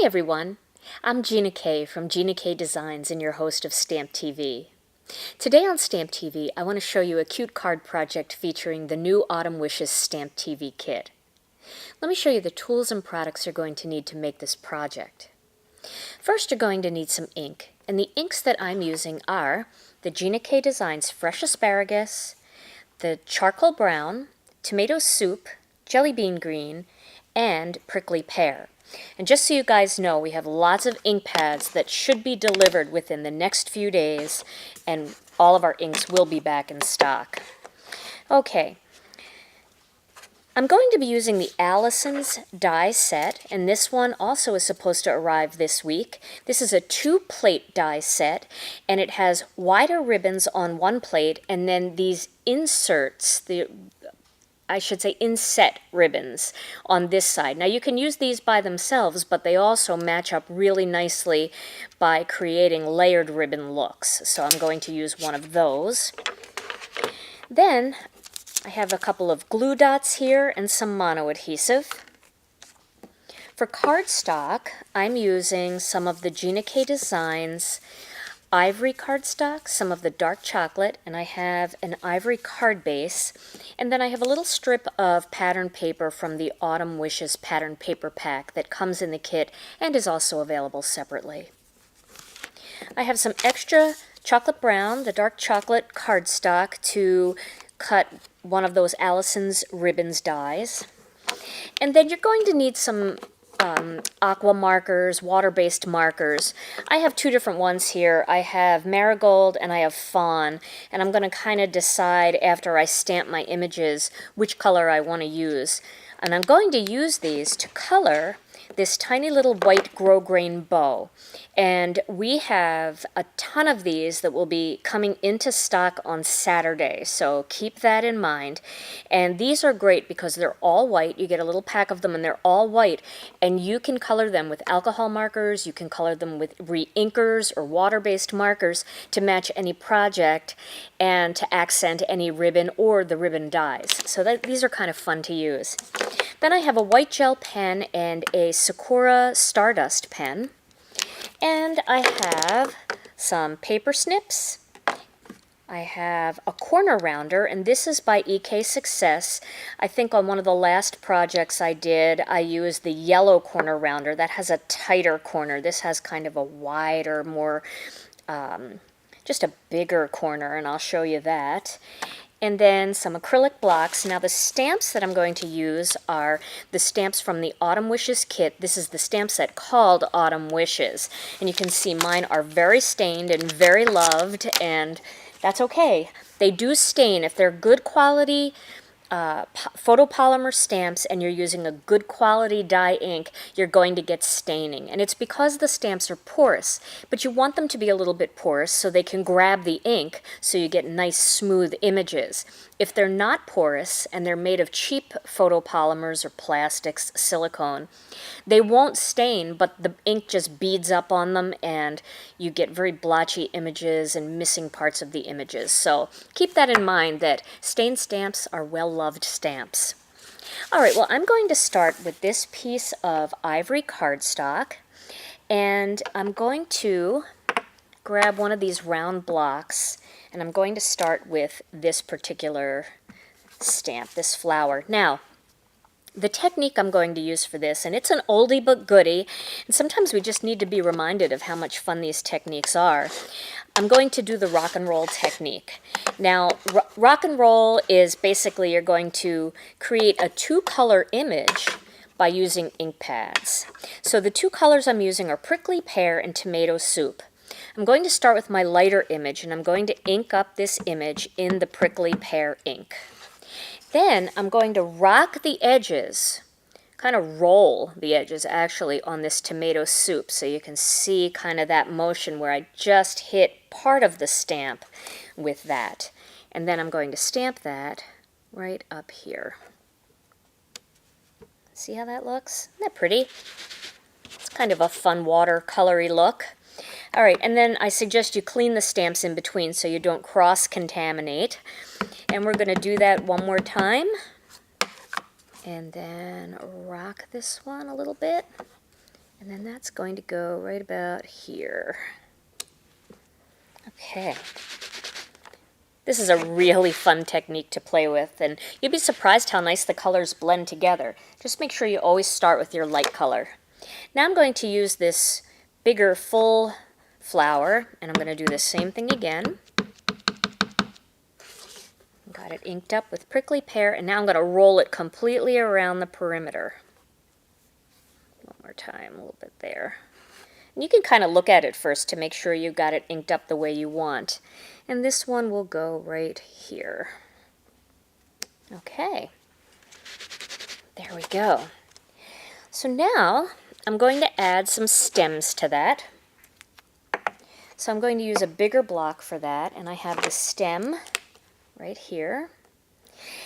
Hi everyone, I'm Gina K from Gina K Designs and your host of Stamp TV. Today on Stamp TV, I want to show you a cute card project featuring the new Autumn Wishes Stamp TV kit. Let me show you the tools and products you're going to need to make this project. First, you're going to need some ink, and the inks that I'm using are the Gina K Designs Fresh Asparagus, the Charcoal Brown, Tomato Soup, Jelly Bean Green, and Prickly Pear. And just so you guys know, we have lots of ink pads that should be delivered within the next few days, and all of our inks will be back in stock. Okay, I'm going to be using the Allison's die set, and this one also is supposed to arrive this week. This is a 2-plate die set, and it has wider ribbons on one plate, and then these inserts, inset ribbons on this side. Now you can use these by themselves, but they also match up really nicely by creating layered ribbon looks. So I'm going to use one of those. Then I have a couple of glue dots here and some mono adhesive. For cardstock, I'm using some of the Gina K Designs ivory cardstock, some of the dark chocolate, and I have an ivory card base, and then I have a little strip of pattern paper from the Autumn Wishes pattern paper pack that comes in the kit and is also available separately. I have some extra chocolate brown, the dark chocolate cardstock, to cut one of those Allison's ribbons dies. And then you're going to need some aqua markers, water-based markers. I have two different ones here. I have Marigold and I have Fawn, and I'm going to kind of decide after I stamp my images which color I want to use. And I'm going to use these to color this tiny little white grosgrain bow. And we have a ton of these that will be coming into stock on Saturday, so keep that in mind. And these are great because they're all white. You get a little pack of them and they're all white, and you can color them with alcohol markers, you can color them with re-inkers or water-based markers to match any project and to accent any ribbon or the ribbon dies. So these are kind of fun to use. Then I have a white gel pen and a Sakura Stardust pen. And I have some paper snips. I have a corner rounder, and this is by EK Success. I think on one of the last projects I did, I used the yellow corner rounder. That has a tighter corner. This has kind of a wider, more, just a bigger corner, and I'll show you that. And then some acrylic blocks. Now the stamps that I'm going to use are the stamps from the Autumn Wishes kit. This is the stamp set called Autumn Wishes. And you can see mine are very stained and very loved, and that's okay. They do stain. If they're good quality photopolymer stamps and you're using a good quality dye ink, you're going to get staining. And it's because the stamps are porous, but you want them to be a little bit porous so they can grab the ink so you get nice smooth images. If they're not porous and they're made of cheap photopolymers or plastics, silicone, they won't stain, but the ink just beads up on them and you get very blotchy images and missing parts of the images. So keep that in mind, that stained stamps are well-loved stamps. All right, well, I'm going to start with this piece of ivory cardstock, and I'm going to grab one of these round blocks, and I'm going to start with this particular stamp, this flower. Now, the technique I'm going to use for this, and it's an oldie but goodie, and sometimes we just need to be reminded of how much fun these techniques are. I'm going to do the rock and roll technique. Now, rock and roll is basically you're going to create a 2-color image by using ink pads. So the 2 colors I'm using are Prickly Pear and Tomato Soup. I'm going to start with my lighter image, and I'm going to ink up this image in the Prickly Pear ink. Then I'm going to rock the edges, kind of roll the edges actually on this Tomato Soup, so you can see kind of that motion where I just hit part of the stamp with that. And then I'm going to stamp that right up here. See how that looks? Isn't that pretty? It's kind of a fun watercolory look. All right, and then I suggest you clean the stamps in between so you don't cross-contaminate. And we're going to do that one more time. And then rock this one a little bit. And then that's going to go right about here. Okay. This is a really fun technique to play with, and you'll be surprised how nice the colors blend together. Just make sure you always start with your light color. Now I'm going to use this bigger full flower, and I'm going to do the same thing again. Got it inked up with prickly pear, and now I'm going to roll it completely around the perimeter. One more time, a little bit there. And you can kind of look at it first to make sure you got it inked up the way you want. And this one will go right here. Okay. There we go. So now I'm going to add some stems to that. So I'm going to use a bigger block for that, and I have the stem right here.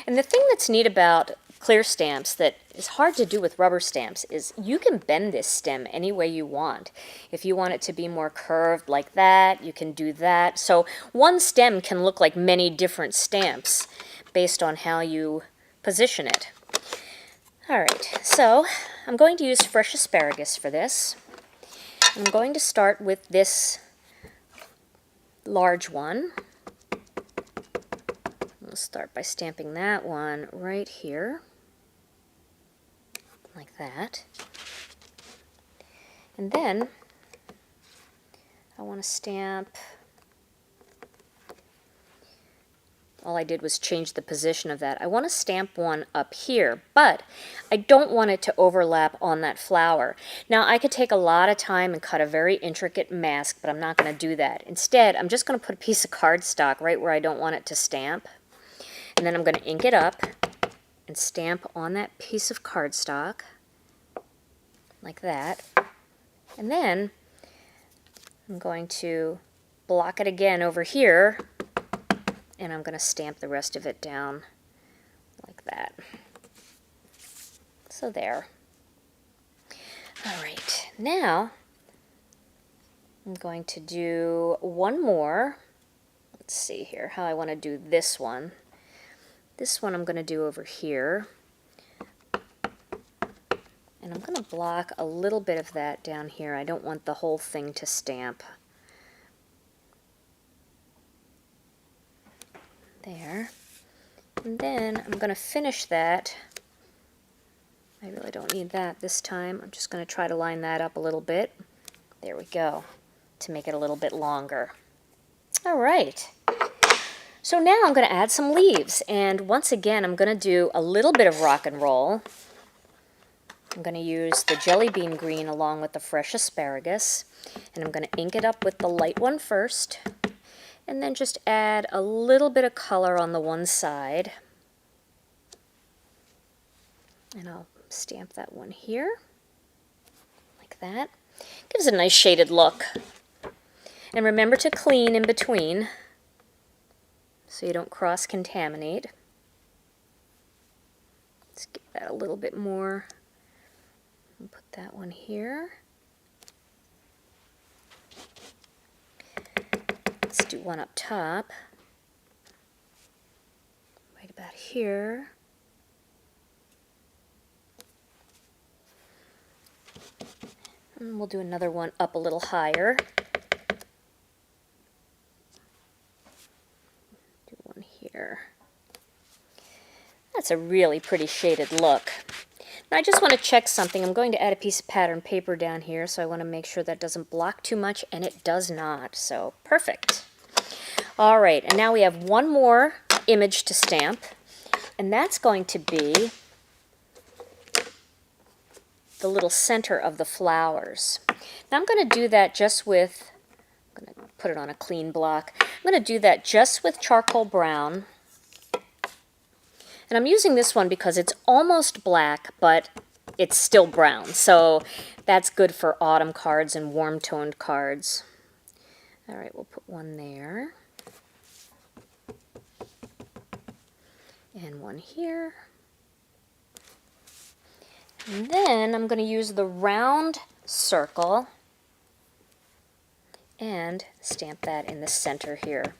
And the thing that's neat about clear stamps that is hard to do with rubber stamps is you can bend this stem any way you want. If you want it to be more curved like that, you can do that. So one stem can look like many different stamps based on how you position it. Alright, so I'm going to use fresh asparagus for this. I'm going to start with this large one. We'll start by stamping that one right here, like that. And then I want to stamp, all I did was change the position of that. I want to stamp one up here, but I don't want it to overlap on that flower. Now I could take a lot of time and cut a very intricate mask, but I'm not going to do that. Instead, I'm just going to put a piece of cardstock right where I don't want it to stamp. And then I'm going to ink it up and stamp on that piece of cardstock, like that. And then I'm going to block it again over here, and I'm going to stamp the rest of it down like that. So there. Alright, now I'm going to do one more. Let's see here how I want to do this one. This one I'm going to do over here, and I'm going to block a little bit of that down here. I don't want the whole thing to stamp. There. And then I'm going to finish that. I really don't need that this time. I'm just going to try to line that up a little bit. There we go, to make it a little bit longer. All right. So now I'm going to add some leaves, and once again I'm going to do a little bit of rock and roll. I'm going to use the jelly bean green along with the fresh asparagus, and I'm going to ink it up with the light one first, and then just add a little bit of color on the one side. And I'll stamp that one here, like that. Gives a nice shaded look. And remember to clean in between, so you don't cross-contaminate. Let's give that a little bit more. And put that one here. Let's do one up top. Right about here. And we'll do another one up a little higher. Here. That's a really pretty shaded look. Now I just want to check something. I'm going to add a piece of pattern paper down here, so I want to make sure that doesn't block too much, and it does not. So perfect. All right, and now we have one more image to stamp, and that's going to be the little center of the flowers. Now I'm going to do that just with, I'm going to put it on a clean block. I'm going to do that just with charcoal brown. And I'm using this one because it's almost black, but it's still brown. So that's good for autumn cards and warm-toned cards. All right, we'll put one there. And one here. And then I'm going to use the round circle and stamp that in the center here.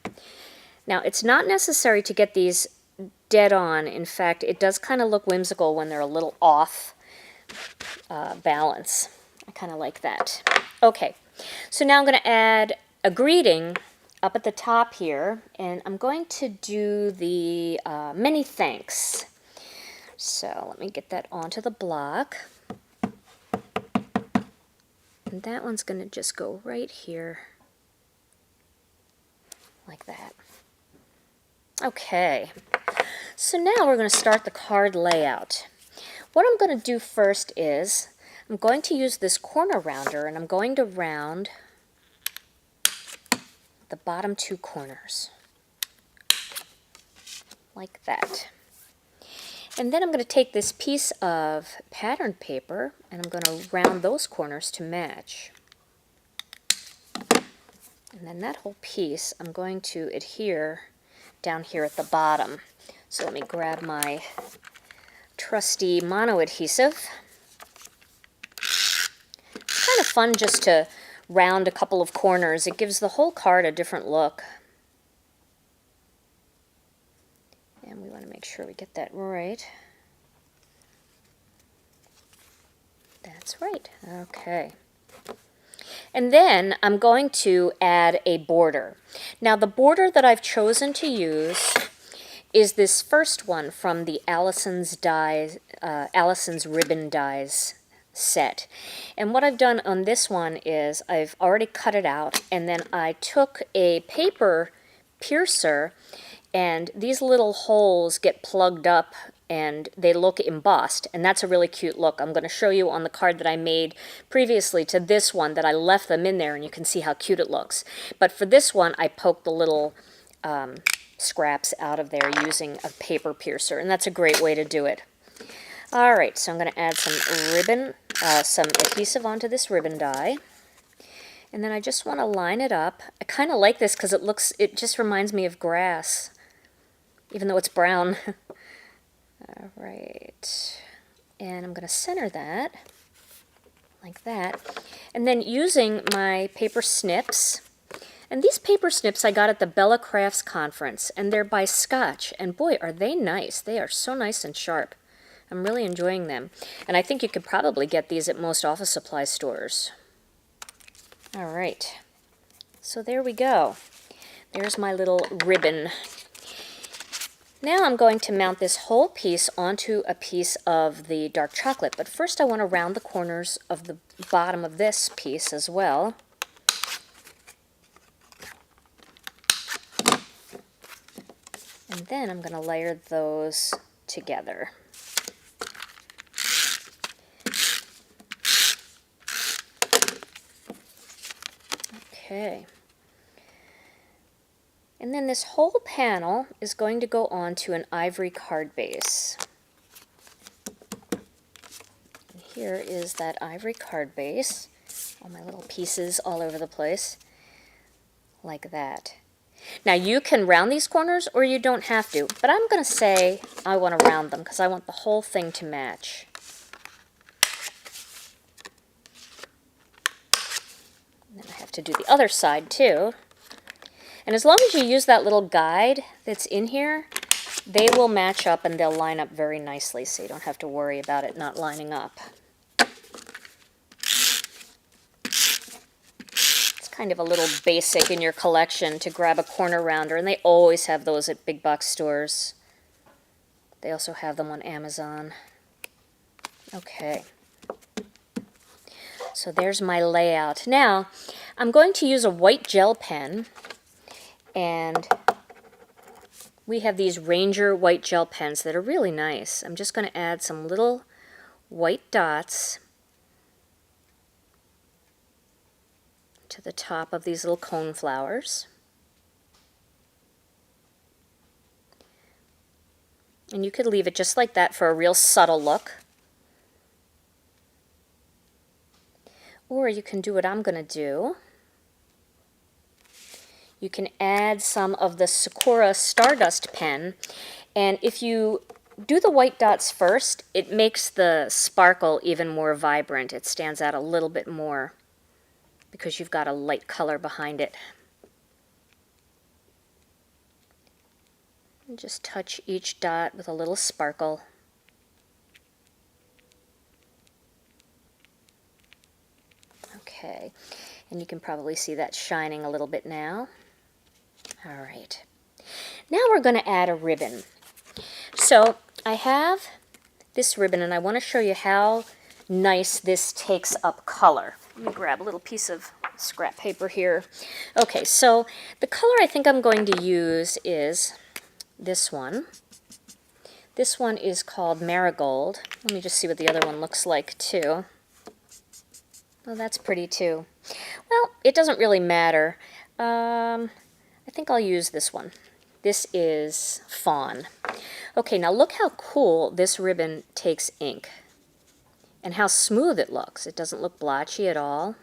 Now, it's not necessary to get these dead on. In fact, it does kind of look whimsical when they're a little off balance. I kind of like that. Okay, so now I'm going to add a greeting up at the top here, and I'm going to do the many thanks. So let me get that onto the block. And that one's going to just go right here, like that. Okay, so now we're going to start the card layout. What I'm going to do first is I'm going to use this corner rounder, and I'm going to round the bottom two corners, like that. And then I'm going to take this piece of pattern paper, and I'm going to round those corners to match. And then that whole piece I'm going to adhere down here at the bottom. So let me grab my trusty mono adhesive. It's kind of fun just to round a couple of corners. It gives the whole card a different look. And we want to make sure we get that right. That's right. Okay. And then I'm going to add a border. Now the border that I've chosen to use is this first one from the Allison's Ribbon Dies set. And what I've done on this one is I've already cut it out, and then I took a paper piercer, and these little holes get plugged up and they look embossed, and that's a really cute look. I'm going to show you on the card that I made previously to this one that I left them in there, and you can see how cute it looks. But for this one, I poked the little scraps out of there using a paper piercer, and that's a great way to do it. All right, so I'm going to add some adhesive onto this ribbon die. And then I just want to line it up. I kind of like this because it just reminds me of grass, even though it's brown. All right, and I'm going to center that like that. And then using my paper snips, and these paper snips I got at the Bella Crafts conference, and they're by Scotch, and boy, are they nice. They are so nice and sharp. I'm really enjoying them. And I think you could probably get these at most office supply stores. All right, so there we go. There's my little ribbon. Now I'm going to mount this whole piece onto a piece of the dark chocolate, but first I want to round the corners of the bottom of this piece as well. And then I'm going to layer those together. Okay. And then this whole panel is going to go onto an ivory card base. And here is that ivory card base. All my little pieces all over the place, like that. Now you can round these corners or you don't have to, but I'm going to say I want to round them because I want the whole thing to match. And then I have to do the other side too. And as long as you use that little guide that's in here, they will match up and they'll line up very nicely, so you don't have to worry about it not lining up. It's kind of a little basic in your collection to grab a corner rounder, and they always have those at big box stores. They also have them on Amazon. Okay. So there's my layout. Now, I'm going to use a white gel pen. And we have these Ranger white gel pens that are really nice. I'm just going to add some little white dots to the top of these little cone flowers. And you could leave it just like that for a real subtle look. Or you can do what I'm going to do. You can add some of the Sakura Stardust pen, and if you do the white dots first, it makes the sparkle even more vibrant. It stands out a little bit more because you've got a light color behind it. And just touch each dot with a little sparkle. Okay, and you can probably see that shining a little bit now. All right. Now we're going to add a ribbon. So I have this ribbon, and I want to show you how nice this takes up color. Let me grab a little piece of scrap paper here. Okay, so the color I think I'm going to use is this one. This one is called Marigold. Let me just see what the other one looks like too. Oh, that's pretty too. Well, it doesn't really matter. I think I'll use this one. This is Fawn. Okay, now look how cool this ribbon takes ink and how smooth it looks. It doesn't look blotchy at all.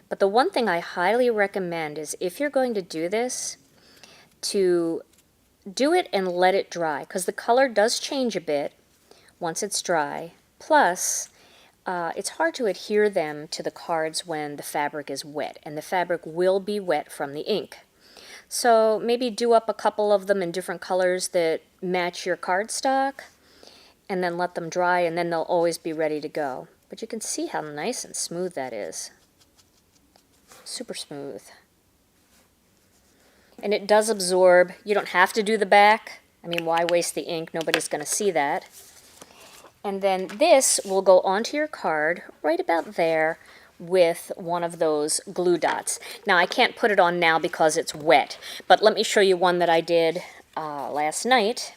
But the one thing I highly recommend is if you're going to do this, to do it and let it dry, because the color does change a bit once it's dry. Plus, it's hard to adhere them to the cards when the fabric is wet, and the fabric will be wet from the ink. So maybe do up a couple of them in different colors that match your cardstock, and then let them dry, and then they'll always be ready to go. But you can see how nice and smooth that is. Super smooth. And it does absorb. You don't have to do the back. I mean, why waste the ink? Nobody's going to see that. And then this will go onto your card right about there with one of those glue dots. Now, I can't put it on now because it's wet, but let me show you one that I did last night.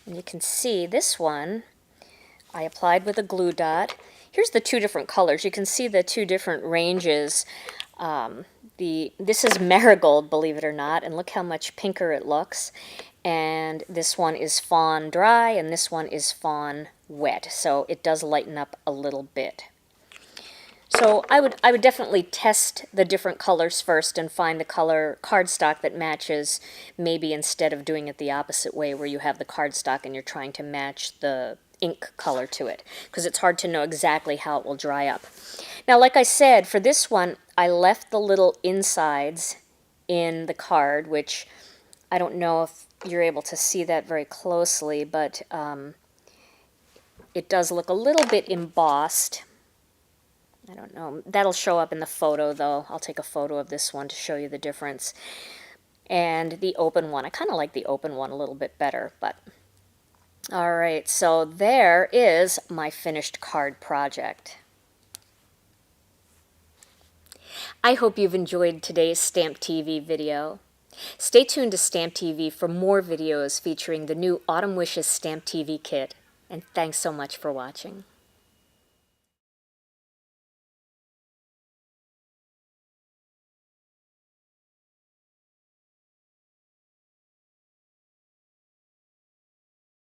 And you can see this one I applied with a glue dot. Here's the two different colors. You can see the two different ranges. This is Marigold, believe it or not, and look how much pinker it looks. And this one is Fawn Dry, and this one is Fawn Wet, so it does lighten up a little bit. So I would definitely test the different colors first and find the color cardstock that matches, maybe instead of doing it the opposite way where you have the cardstock and you're trying to match the ink color to it, because it's hard to know exactly how it will dry up. Now, like I said, for this one, I left the little insides in the card, which I don't know if you're able to see that very closely, but it does look a little bit embossed. I don't know. That'll show up in the photo, though. I'll take a photo of this one to show you the difference. And the open one. I kind of like the open one a little bit better, but... All right, so there is my finished card project. I hope you've enjoyed today's Stamp TV video. Stay tuned to Stamp TV for more videos featuring the new Autumn Wishes Stamp TV kit. And thanks so much for watching.